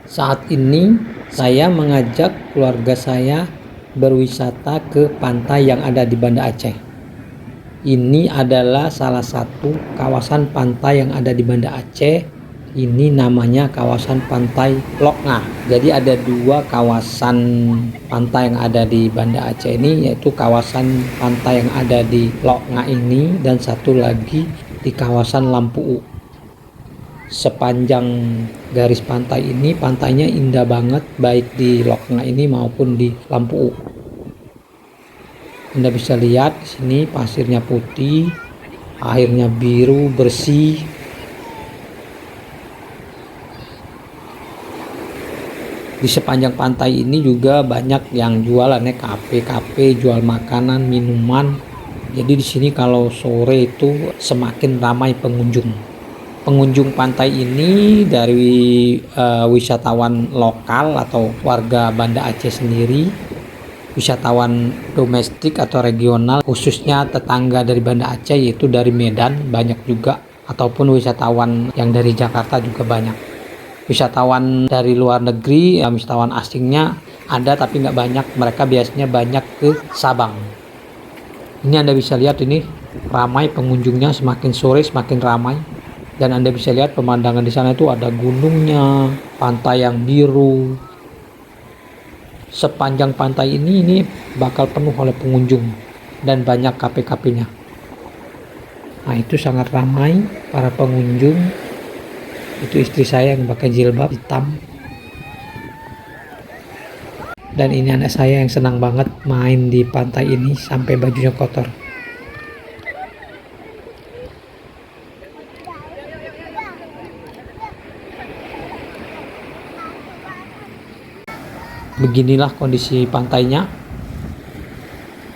Saat ini saya mengajak keluarga saya berwisata ke pantai yang ada di Banda Aceh. Ini adalah salah satu kawasan pantai yang ada di Banda Aceh. Ini namanya kawasan pantai Lok Nga. Jadi ada dua kawasan pantai yang ada di Banda Aceh ini, yaitu kawasan pantai yang ada di Lok Nga ini dan satu lagi di kawasan Lampu U. Sepanjang garis pantai ini, pantainya indah banget, baik di Lok Nga ini maupun di Lampu U. Anda bisa lihat di sini pasirnya putih, airnya biru bersih. Di sepanjang pantai ini juga banyak yang jualan ya, kafe-kafe, jual makanan, minuman. Jadi di sini kalau sore itu semakin ramai pengunjung. Pengunjung pantai ini dari wisatawan lokal atau warga Banda Aceh sendiri, wisatawan domestik atau regional, khususnya tetangga dari Banda Aceh yaitu dari Medan banyak juga, ataupun wisatawan yang dari Jakarta juga banyak. Wisatawan dari luar negeri, wisatawan asingnya ada tapi nggak banyak, mereka biasanya banyak ke Sabang. Ini Anda bisa lihat, ini ramai pengunjungnya, semakin sore semakin ramai. Dan Anda bisa lihat pemandangan di sana itu ada gunungnya, pantai yang biru. Sepanjang pantai ini bakal penuh oleh pengunjung dan banyak kafe-kafenya. Nah, itu sangat ramai para pengunjung. Itu istri saya yang pakai jilbab hitam. Dan ini anak saya yang senang banget main di pantai ini sampai bajunya kotor. Beginilah kondisi pantainya.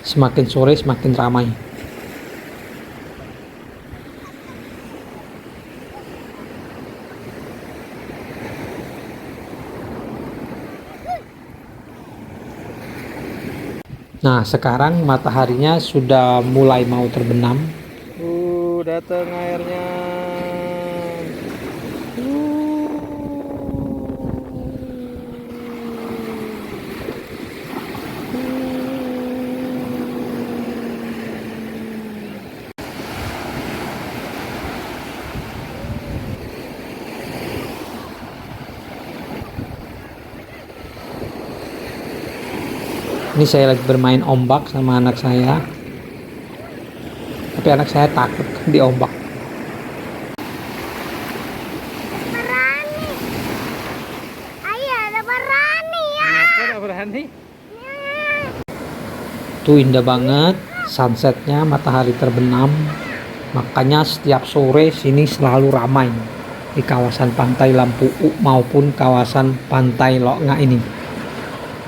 Semakin sore semakin ramai. Nah, sekarang mataharinya sudah mulai mau terbenam. Datang airnya. Ini saya lagi bermain ombak sama anak saya. Tapi anak saya takut di ombak. Berani. Ayah ada berani ya. Kenapa nggak berani? Itu indah banget sunsetnya, matahari terbenam. Makanya setiap sore sini selalu ramai di kawasan pantai Lampu U maupun kawasan pantai Lok Nga ini.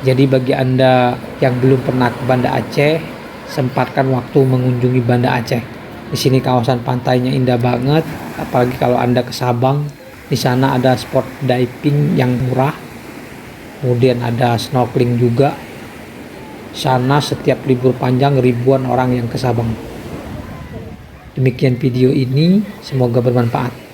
Jadi bagi Anda yang belum pernah ke Banda Aceh, sempatkan waktu mengunjungi Banda Aceh. Di sini kawasan pantainya indah banget, apalagi kalau Anda ke Sabang. Di sana ada spot diving yang murah. Kemudian ada snorkeling juga. Sana setiap libur panjang ribuan orang yang ke Sabang. Demikian video ini, semoga bermanfaat.